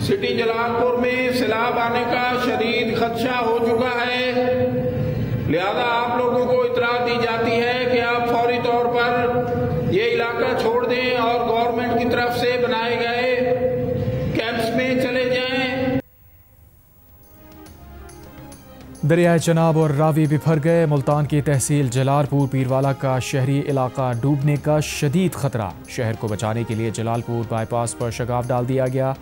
City Jalalpur में सैलाब आने का शदीद खदशा हो चुका है, लिहाजा आप लोगों को इतला दी जाती है कि आप फौरी तौर पर ये इलाका छोड़ दें और गवर्नमेंट की तरफ से बनाए गए कैंप्स में चले जाएं। दरियाए चनाब और रावी बिफर गए। मुल्तान की तहसील जलालपुर पीरवाला का शहरी इलाका डूबने का शदीद खतरा। शहर को बचाने के लिए जलालपुर बाईपास पर शगाफ डाल दिया गया।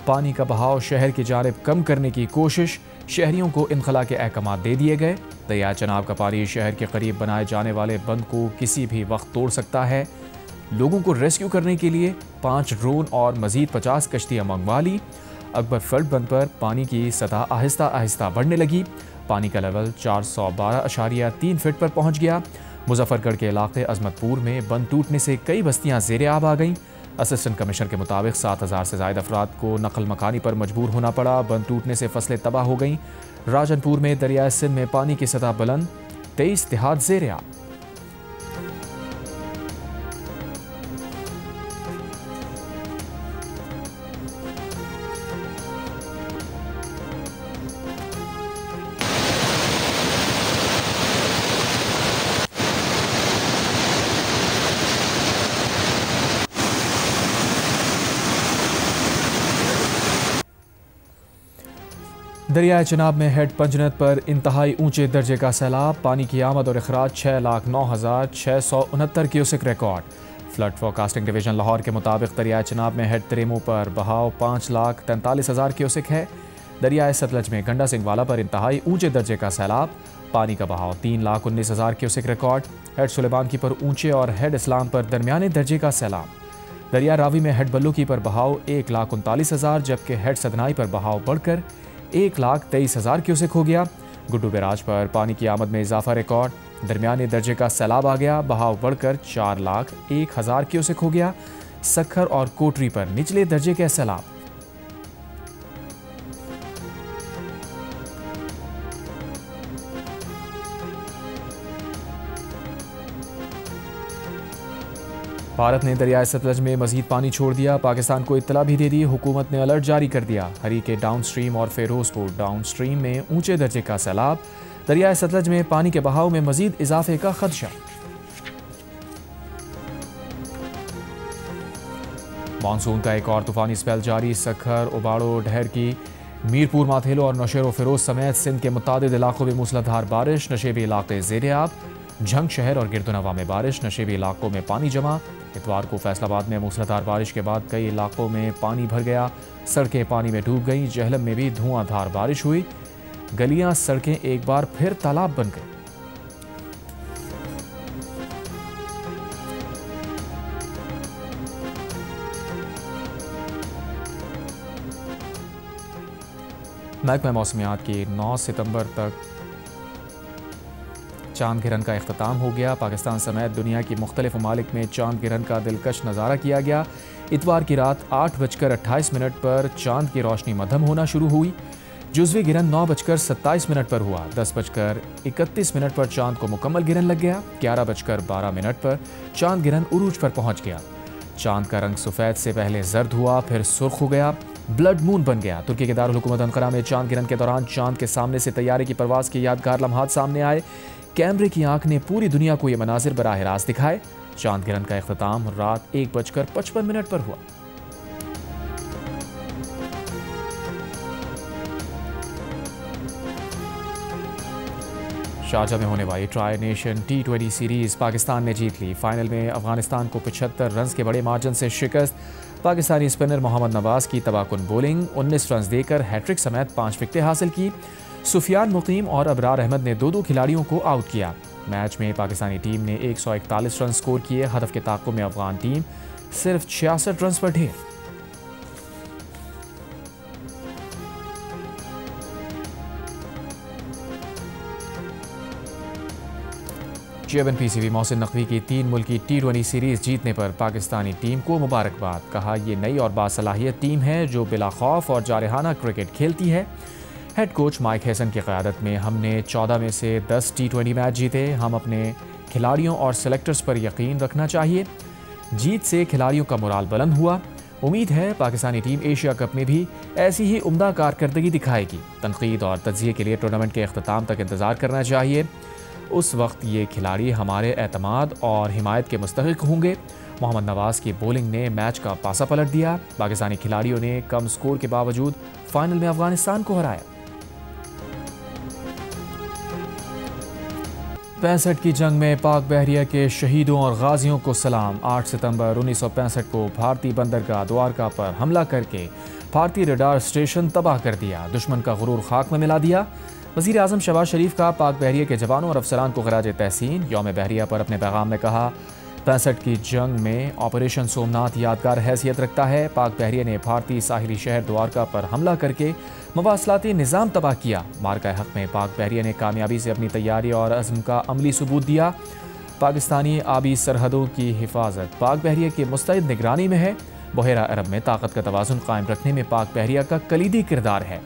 पानी का बहाव शहर की जानिब कम करने की कोशिश, शहरियों को इनखला के अहकाम दे दिए गए। दरियाए चनाब का पानी शहर के करीब बनाए जाने वाले बंद को किसी भी वक्त तोड़ सकता है। लोगों को रेस्क्यू करने के लिए 5 ड्रोन और मजीद 50 कश्तियाँ मंगवा ली। अकबर फ्लड बंद पर पानी की सतह आहिस्ता आहिस्ता बढ़ने लगी। पानी का लेवल 412.3 फीट पर पहुंच गया। मुजफ्फरगढ़ के इलाके अजमतपुर में बंद टूटने से कई बस्तियां ज़ेरे आब आ गईं। असिस्टेंट कमिश्नर के मुताबिक 7000 से ज़ायद अफराद को नकल मकानी पर मजबूर होना पड़ा। बंद टूटने से फसलें तबाह हो गईं। राजनपुर में दरियाए सिंध में पानी की सतह बुलंद, 23 देहात ज़ेरे आब। दरियाए चनाब में हेड पंजनत पर इंतहाई ऊंचे दर्जे का सैलाब। पानी की आमद और अखराज 6,09,669 cusec record. Flood forecasting division Lahore के मुताबिक दरियाए चनाब में हेड त्रेमो पर बहाव 5,43,000 क्यूसेक है। दरियाए सतलज में गंडा सिंह वाला पर इंतहाई ऊंचे दर्जे का सैलाब। पानी का बहाव 3,19,000 क्यूसेक रिकॉर्ड। हेड सुलेमान की पर ऊंचे और हेड इस्लाम पर दरमियाने दर्जे का सैलाब। दरिया रावी में हेड बल्लू की पर बहाव 1,39,000, जबकि हेड सदनाई पर बहाव बढ़कर 1,23,000 क्यूसेक हो गया। गुड्डू बैराज पर पानी की आमद में इजाफा रिकॉर्ड। दरमियाने दर्जे का सैलाब आ गया। बहाव बढ़कर 4,01,000 क्यूसेक हो गया। सखर और कोटरी पर निचले दर्जे के सैलाब। भारत ने दरियाए सतलज में मजीद पानी छोड़ दिया। पाकिस्तान को इत्तला भी दे दी। हुकूमत ने अलर्ट जारी कर दिया। हरी के डाउन स्ट्रीम और फिरोजपुर डाउन स्ट्रीम में ऊंचे दर्जे का सैलाब। दरियाए सतलज में पानी के बहाव में मजीद इजाफे का खदशा। मानसून का एक और तूफानी स्पेल जारी। सखर, उबाड़ो, ढहर की, मीरपुर, माथेलो और नौशेरो फिरोज समेत सिंध के मुतादिद इलाकों में मूसलाधार बारिश। नशेबी इलाके ज़ेरे आब। झंग शहर और गिरदुनवा में बारिश। नशेबी इलाकों में पानी जमा। इतवार को फैसलाबाद में मूसलाधार बारिश के बाद कई इलाकों में पानी भर गया। सड़कें पानी में डूब गईं। जहलम में भी धुआंधार बारिश हुई। गलियां, सड़कें एक बार फिर तालाब बन गई। महकमा मौसमियात की 9 सितंबर तक चांद गिरहन का इख्तिताम हो गया। पाकिस्तान समेत दुनिया की मुख्तलिफ ममालिक में चांद गिरहन का दिलकश नज़ारा किया गया। इतवार की रात 8:28 पर चांद की रोशनी मध्यम होना शुरू हुई। जुज़वी गिरहन 9:27 पर हुआ। 10:31 पर चांद को मुकम्मल गिरहन लग गया। 11:12 पर चांद गिरहन उरूज पर पहुंच गया। चांद का रंग सफ़ेद से पहले जर्द हुआ, फिर सुर्ख हो गया, ब्लड मून बन गया। तुर्की के दारुल हुकूमत अंकारा में चांद गिरहन के दौरान चांद के सामने से तैयारे की परवाज़ के यादगार लम्हात सामने आए। कैमरे की आंख ने पूरी दुनिया को ये मनाजिर बराह रास्त दिखाए। चांद गिरहन का इख्तिताम रात 1:55 पर हुआ। शारजाह में होने वाली tri nation T20 series Pakistan ने जीत ली। फाइनल में अफगानिस्तान को 75 रन के बड़े मार्जिन से शिकस्त। पाकिस्तानी स्पिनर मोहम्मद नवाज की तबाकुन बॉलिंग, 19 रन देकर हैट्रिक समेत 5 विकेटें हासिल की। सुफियान मुकीम और अबरार अहमद ने 2-2 खिलाड़ियों को आउट किया। मैच में पाकिस्तानी टीम ने 141 रन स्कोर किए। हदफ के ताक़ुब में अफगान टीम सिर्फ 66 रन पर ढेर। JNPCV मोहसिन नकवी की 3 मुल्की T20 सीरीज जीतने पर पाकिस्तानी टीम को मुबारकबाद। कहा, ये नई और बासलाहियत टीम है जो बिला खौफ और जारहाना क्रिकेट खेलती है। हेड कोच माइक हैसन की क़यादत में हमने 14 में से 10 T20 मैच जीते। हम अपने खिलाड़ियों और सेलेक्टर्स पर यकीन रखना चाहिए। जीत से खिलाड़ियों का मोराल बुलंद हुआ। उम्मीद है पाकिस्तानी टीम एशिया कप में भी ऐसी ही उम्दा कारकर्दगी दिखाएगी। तनकीद और तज्जिए के लिए टूर्नामेंट के अख्ताम तक इंतज़ार करना चाहिए। उस वक्त ये खिलाड़ी हमारे एतमाद और हिमायत के मुस्तहिक होंगे। मोहम्मद नवाज की बॉलिंग ने मैच का पासा पलट दिया। पाकिस्तानी खिलाड़ियों ने कम स्कोर के बावजूद फाइनल में अफगानिस्तान को हराया। 65 की जंग में पाक बहरिया के शहीदों और गाजियों को सलाम। 8 सितंबर 1965 को भारतीय बंदरगाह द्वारका पर हमला करके भारतीय रडार स्टेशन तबाह कर दिया। दुश्मन का गुरूर खाक में मिला दिया। वज़ीर आज़म शहबाज शरीफ का पाक बहरिया के जवानों और अफसरान को खराज तहसीन। यौम बहरिया पर अपने पैगाम में कहा, 65 की जंग में ऑपरेशन सोमनाथ यादगार हैसियत रखता है। पाक बहरिया ने भारतीय साहिली शहर द्वारका पर हमला करके मवासलाती निज़ाम तबाह किया। मार्का हक में पाक बहरिया ने कामयाबी से अपनी तैयारी और अज़्म का अमली सबूत दिया। पाकिस्तानी आबी सरहदों की हिफाजत पाक बहरिया की मुस्तैद निगरानी में है। बहेरा अरब में ताकत का तवाज़ुन कायम रखने में पाक बहरिया का कलीदी किरदार है।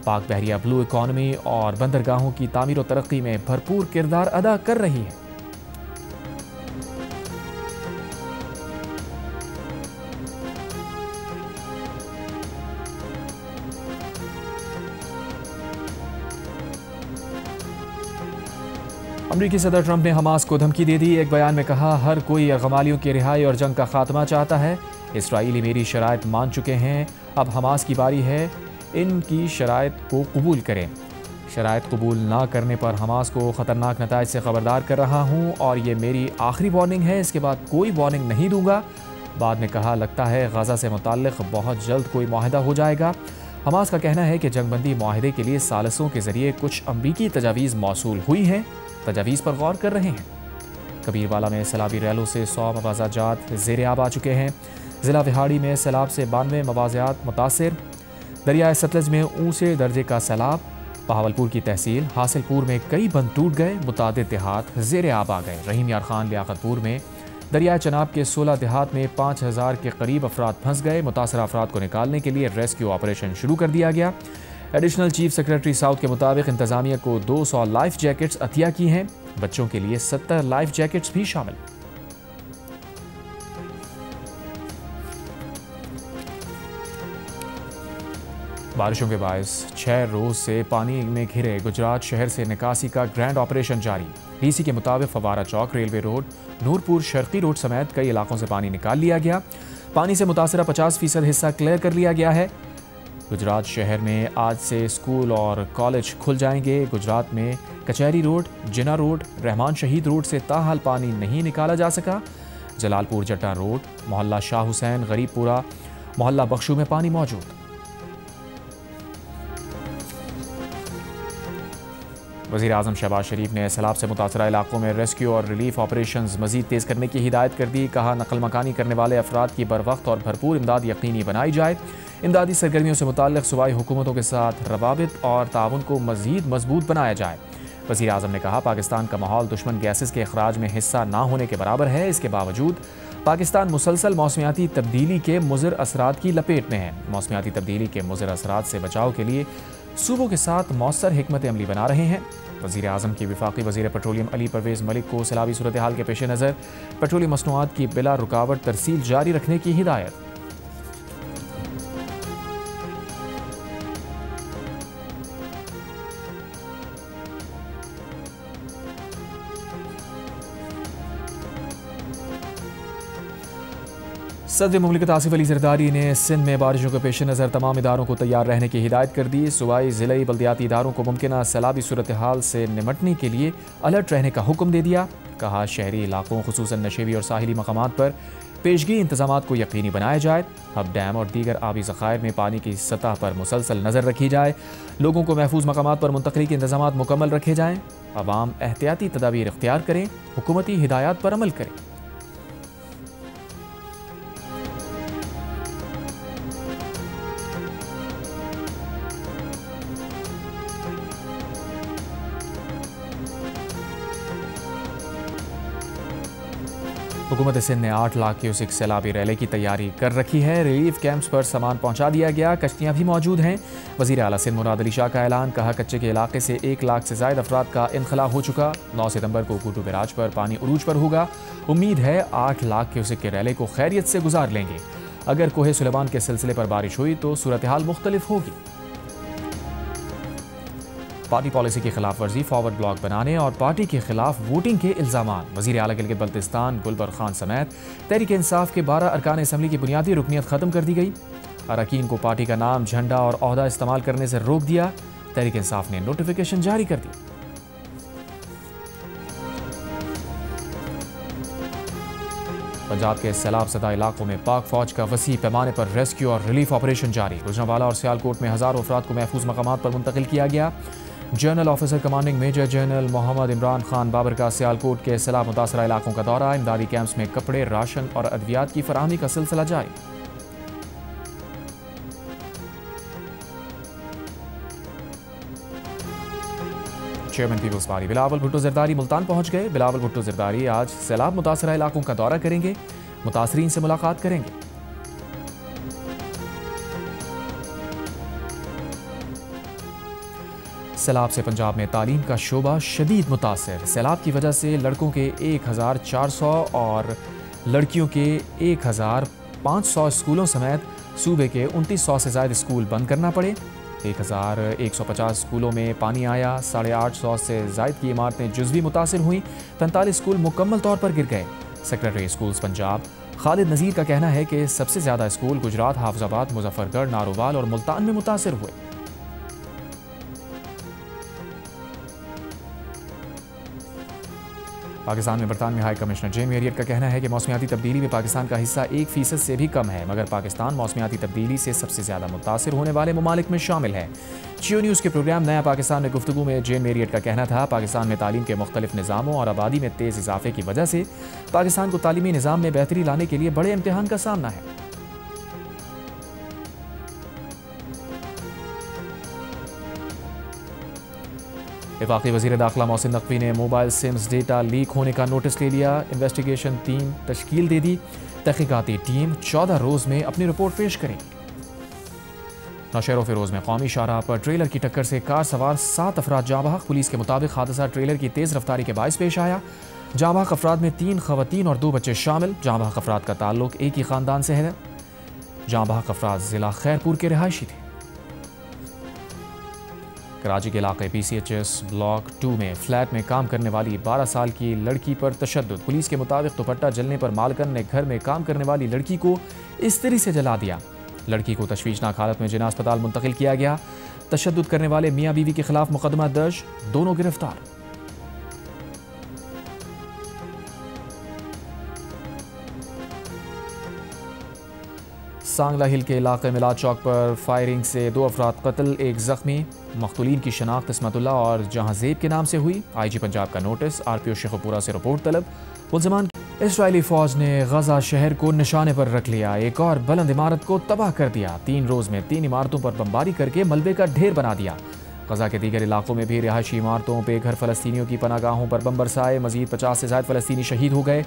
पाक बहरिया ब्लू इकॉनमी और बंदरगाहों की तामीर और तरक्की में भरपूर किरदार अदा कर रही है। अमरीकी सदर ट्रंप ने हमास को धमकी दे दी। एक बयान में कहा, हर कोई अगमालियों की रिहाई और जंग का खात्मा चाहता है। इसराइली मेरी शराइत मान चुके हैं, अब हमास की बारी है इनकी शराइत को कबूल करें। शराइत कबूल ना करने पर हमास को ख़तरनाक नताइज से ख़बरदार कर रहा हूँ और ये मेरी आखिरी वार्निंग है, इसके बाद कोई वार्निंग नहीं दूंगा। बाद में कहा, लगता है गज़ा से मुताल्लिक़ बहुत जल्द कोई मुआहदा हो जाएगा। हमास का कहना है कि जंगबंदी मुआहदे के लिए सालिसों के ज़रिए कुछ अमरीकी तजावीज़ मौसूल हुई हैं, तजावीज़ पर गौर कर रहे हैं। कबीरवाला में सैलाबी रैलों से 100 मवाज़ात ज़ेर आब आ चुके हैं। ज़िला विहाड़ी में सैलाब से 92 मवाज़ात मुतासिर। दरियाए सतलज में ऊंचे दर्जे का सैलाब। बहावलपुर की तहसील हासिलपुर में कई बंद टूट गए, मुतादिद देहात ज़ेर आब आ गए। रहीम यार खान लियाकतपुर में दरियाए चनाब के 16 देहात में 5000 के करीब अफराद फंस गए। मुतासर अफराद को निकालने के लिए रेस्क्यू ऑपरेशन शुरू कर दिया गया। एडिशनल चीफ सेक्रेटरी साउथ के मुताबिक इंतजामिया को 200 लाइफ जैकेट्स अतिया की हैं। बच्चों के लिए 70 लाइफ जैकेट्स भी शामिल। बारिशों के बायस 6 रोज से पानी में घिरे गुजरात शहर से निकासी का ग्रैंड ऑपरेशन जारी। डीसी के मुताबिक Fawara Chowk, railway road, Nurpur Sharqi road समेत कई इलाकों से पानी निकाल लिया गया। पानी से मुतासरा 50% हिस्सा क्लियर कर लिया गया है। गुजरात शहर में आज से स्कूल और कॉलेज खुल जाएंगे। गुजरात में कचहरी रोड, जिना रोड, रहमान शहीद रोड से ताहाल पानी नहीं निकाला जा सका। जलालपुर जट्टा रोड, मोहल्ला शाह हुसैन, गरीबपुरा, मोहल्ला बख्शू में पानी मौजूद। वज़ीर आज़म शहबाज शरीफ ने सैलाब से मुतासरा इलाकों में रेस्क्यू और रिलीफ ऑपरेशंस मज़ीद तेज़ करने की हिदायत कर दी। कहा, नकल मकानी करने वाले अफराद की बर वक्त और भरपूर इमदाद यकीनी बनाई जाए। इमदादी सरगर्मियों से मुताल्लिक़ सूबाई हुकूमतों के साथ रवाबित और ताउन को मज़ीद मजबूत बनाया जाए। वज़ीर आज़म ने कहा, पाकिस्तान का माहौल दुश्मन गैसेस के अखराज में हिस्सा ना होने के बराबर है। इसके बावजूद पाकिस्तान मुसलसल मौसमियाती तब्दीली के मुज़र असरात की लपेट में है। मौसमियाती तब्दीली के मुज़र असरात से बचाव के लिए सूबों के साथ मौसर हिकमत अमली बना रहे हैं। वज़ीर आज़म की वफाकी वज़ीर पेट्रोलियम अली परवेज़ मलिक को सैलाबी सूरत हाल के पेश नज़र पेट्रोलियम मसनूआत की बिला रुकावट तरसील जारी रखने की हिदायत। सदर मुमलिकत आसिफ अली ज़रदारी ने सिंध में बारिशों के पेश नज़र तमाम इदारों को तैयार रहने की हिदायत कर दी। सूबाई ज़िले बल्दियाती इदारों को मुमकिन सैलाबी सूरत हाल से निमटने के लिए अलर्ट रहने का हुक्म दे दिया। कहा, शहरी इलाकों खुसूसन नशेबी और साहिली मकामात पर पेशगी इंतजामात को यकीनी बनाया जाए। हब डैम और दीगर आबी ज़खायर में पानी की सतह पर मुसलसल नज़र रखी जाए। लोगों को महफूज मकामात पर मुंतकली के इंतजामात मुकम्मल रखे जाएँ। अवाम एहतियाती तदाबीर इख्तियार करें, हुकूमती हिदायत पर अमल करें। हुकूमत सिंध ने 8 लाख क्यूसेक सैलाबी रैली की तैयारी कर रखी है। रिलीफ कैंप्स पर सामान पहुंचा दिया गया, कश्तियां भी मौजूद हैं। वज़ीर आला सिंध मुराद अली शाह का ऐलान। कहा, कच्चे के इलाके से 1 लाख से ज़ायद अफराद का इनखला हो चुका। 9 सितंबर को कूटू बैराज पर पानी उरूज पर होगा। उम्मीद है 8 लाख क्यूसेक के रैली को खैरियत से गुजार लेंगे। अगर कोहे सुलेमान के सिलसिले पर बारिश हुई तो सूरत हाल मुख्तलिफ होगी। पार्टी पॉलिसी की खिलाफ वर्जी, फॉरवर्ड ब्लॉक बनाने और पार्टी के खिलाफ वोटिंग के इल्जाम। वज़ीर आला गिलगित बल्तिस्तान गुलबर खान समेत तहरीक इंसाफ के 12 अरकान असम्बली की बुनियादी रुकनियत खत्म कर दी गई। अरकान को पार्टी का नाम, झंडा और ओहदा इस्तेमाल करने से रोक दिया। तहरीक इंसाफ ने नोटिफिकेशन जारी कर दी। पंजाब के सैलाब सदा इलाकों में पाक फौज का वसी पैमाने पर रेस्क्यू और रिलीफ ऑपरेशन जारी। गुजरांवाला और सियालकोट में हजारों अफराद को महफूज मकामात पर मुंतकिल किया गया। General officer commanding major general Mohammad Imran Khan Babar का सियालकोट के सैलाब मुतासरा इलाकों का दौरा। इमदादी कैंप्स में कपड़े, राशन और अद्वियात की फराहमी का सिलसिला जारी। चेयरमैन पीपल्स पार्टी बिलावल भुट्टो जरदारी मुल्तान पहुंच गए। बिलावल भुट्टो जरदारी आज सैलाब मुतासरा इलाकों का दौरा करेंगे, मुतासरीन से मुलाकात करेंगे। सैलाब से पंजाब में तालीम का शोबा शदीद मुतासर। सैलाब की वजह से लड़कों के 1400 और लड़कियों के 1500 स्कूलों समेत सूबे के 2900 से ज्यादा स्कूल बंद करना पड़े। 1150 स्कूलों में पानी आया। 850 से ज्यादा की इमारतें जुज़वी मुतासिर हुई। 45 स्कूल मुकम्मल तौर पर गिर गए। सेक्रेटरी स्कूल्स पंजाब खालिद नज़ीर का कहना है कि सबसे ज़्यादा स्कूल गुजरात, हाफिजाबाद, मुजफ्फरगढ़, नारोवाल और मुल्तान में मुतासिर हुए। पाकिस्तान में बरतानवी हाई कमिश्नर जेम एरियट का कहना है कि मौसमियाती तब्दीली में पाकिस्तान का हिस्सा 1% से भी कम है, मगर पाकिस्तान मौसमियाती तब्दीली से सबसे ज़्यादा मुतासिर होने वाले ममालिक में शामिल है। जियो न्यूज़ के प्रोग्राम नया पाकिस्तान में गुफ्तगू में जेम एरियट का कहना था, पाकिस्तान में तालीम के मुख्तलिफ निज़ामों और आबादी में तेज़ इजाफे की वजह से पाकिस्तान को तालीमी निज़ाम में बेहतरी लाने के लिए बड़े इम्तिहान का सामना है। वफाकी वज़ीर दाखिला मोहसिन नकवी ने मोबाइल सिम्स डेटा लीक होने का नोटिस ले लिया। इन्वेस्टिगेशन टीम तश्कील दे दी। तहकीकाती टीम 14 रोज़ में अपनी रिपोर्ट पेश करेगी। नौशहर फिरोज में कौमी शाहराह पर ट्रेलर की टक्कर से कार सवार 7 अफराद जाँ बहक। पुलिस के मुताबिक हादसा ट्रेलर की तेज़ रफ्तारी के बायस पेश आया। जाँ बहक अफराद में 3 ख़वातीन और 2 बच्चे शामिल। जाँ बहक अफराद का ताल्लुक एक ही ख़ानदान से है। जाँ बहक अफराद ज़िला खैरपुर के रिहायशी थे। कराची के इलाके PCHS ब्लॉक 2 में फ्लैट में काम करने वाली 12 साल की लड़की पर तशद्दुद। पुलिस के मुताबिक दुपट्टा जलने पर मालकन ने घर में काम करने वाली लड़की को इस्त्री से जला दिया। लड़की को तशवीशनाक हालत में जिना अस्पताल मुंतकिल किया गया। तशद्दुद करने वाले मियाँ बीवी के खिलाफ मुकदमा दर्ज, दोनों गिरफ्तार। सांगला हिल के इलाके मिलाद चौक पर फायरिंग से 2 अफराद कत्ल, 1 जख्मी। मख्तूलीन की शनाख्त इस्मतुल्लाह और जहांजेब के नाम से हुई। IG पंजाब का नोटिस, RPO शेखपुरा से रिपोर्ट तलब। मुल्ज़िमान इस्राएली फौज ने गजा शहर को निशाने पर रख लिया। एक और बुलंद इमारत को तबाह कर दिया। 3 रोज़ में 3 इमारतों पर बमबारी करके मलबे का ढेर बना दिया। गजा के दीगर इलाकों में भी रिहायशी इमारतों, बेघर फ़लस्तीनियों की पनागाहों पर बम बरसाए। मजीद 50 से ज़्यादा फ़लस्तीनी शहीद हो गए।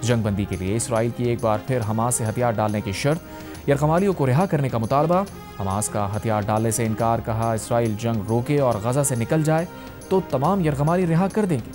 जंगबंदी के लिए इसराइल की एक बार फिर हमास से हथियार डालने की शर्त। यरगमालियों को रिहा करने का मुतालबा। हमास का हथियार डालने से इनकार, कहा इसराइल जंग रोके और गजा से निकल जाए तो तमाम यरगमाली रिहा कर देंगे।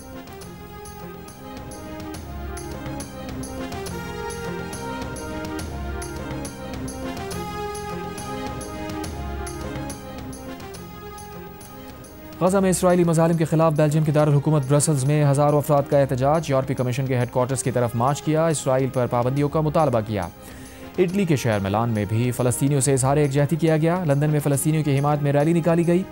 गजा में इसराइली मज़ालिम के खिलाफ बेल्जियम की दारुल हुकूमत ब्रसल्स में हज़ारों अफराद का एहतजाज। यूरोपीय कमीशन के हेडक्वार्टर्स की तरफ मार्च किया। इसराइल पर पाबंदियों का मुतालबा किया। इटली के शहर मिलान में भी फ़लस्तीनियों से इज़हार यकजहती किया गया। लंदन में फ़लस्तीनियों की हिमायत में रैली निकाली गई।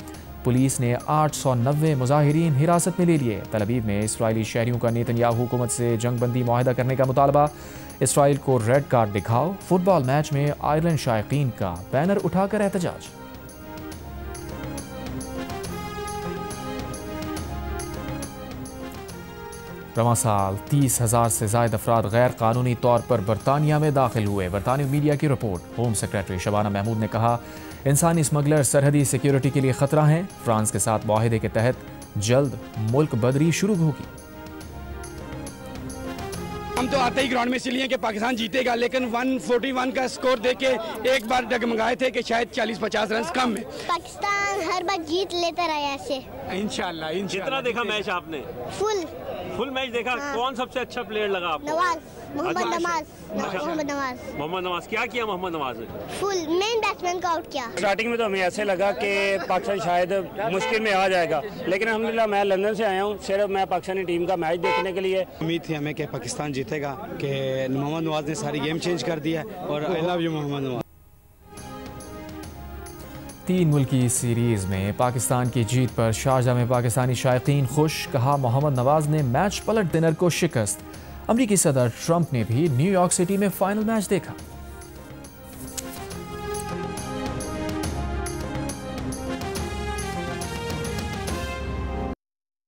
पुलिस ने 890 मुजाहिरीन हिरासत में ले लिए। तल अवीव में इसराइली शहरियों का नेतन्याहू हुकूमत से जंगबंदी मुआहदा करने का मुतालबा। इसराइल को रेड कार्ड दिखाओ। फुटबॉल मैच में आयरलैंड शायकीन का बैनर उठाकर एहतजाज। रवां साल 30,000 से ज़ायद अफराद गैर कानूनी तौर पर बरतानिया में दाखिल हुए। बरतानवी मीडिया की रिपोर्ट। होम सेक्रेटरी शबाना महमूद ने कहा, इंसानी स्मगलर सरहदी सिक्योरिटी के लिए खतरा हैं। फ्रांस के साथ मुआहिदे के तहत जल्द मुल्क बदरी शुरू होगी। हम तो आते ही ग्राउंड में इसलिए कि पाकिस्तान जीतेगा, लेकिन 141 का स्कोर देख के एक बार डगमगाए थे कि शायद 40-50 रन कम है। पाकिस्तान हर बार जीत लेता रहा ऐसे। इंशाल्लाह। कितना देखा मैच आपने? फुल फुल मैच देखा। कौन सबसे अच्छा प्लेयर लगा आपको? मोहम्मद नवाज। क्या किया मोहम्मद नवाज ने? फुल मेन बैट्समैन को आउट किया। स्टार्टिंग में तो हमें ऐसे लगा कि पाकिस्तान शायद मुश्किल में आ जाएगा, लेकिन अल्हम्दुलिल्लाह मैं लंदन से आया हूँ सिर्फ मैं पाकिस्तानी टीम का मैच देखने के लिए। उम्मीद थी हमें कि पाकिस्तान जीतेगा, कि मोहम्मद नवाज ने सारी गेम चेंज कर दिया और I love you Mohammad Nawaz. 3 मुल्की सीरीज में पाकिस्तान की जीत पर शारजाह में पाकिस्तानी शायकीन खुश। कहा मोहम्मद नवाज ने मैच पलट दिनर को शिकस्त। अमरीकी सदर ट्रंप ने भी न्यूयॉर्क सिटी में फाइनल मैच देखा।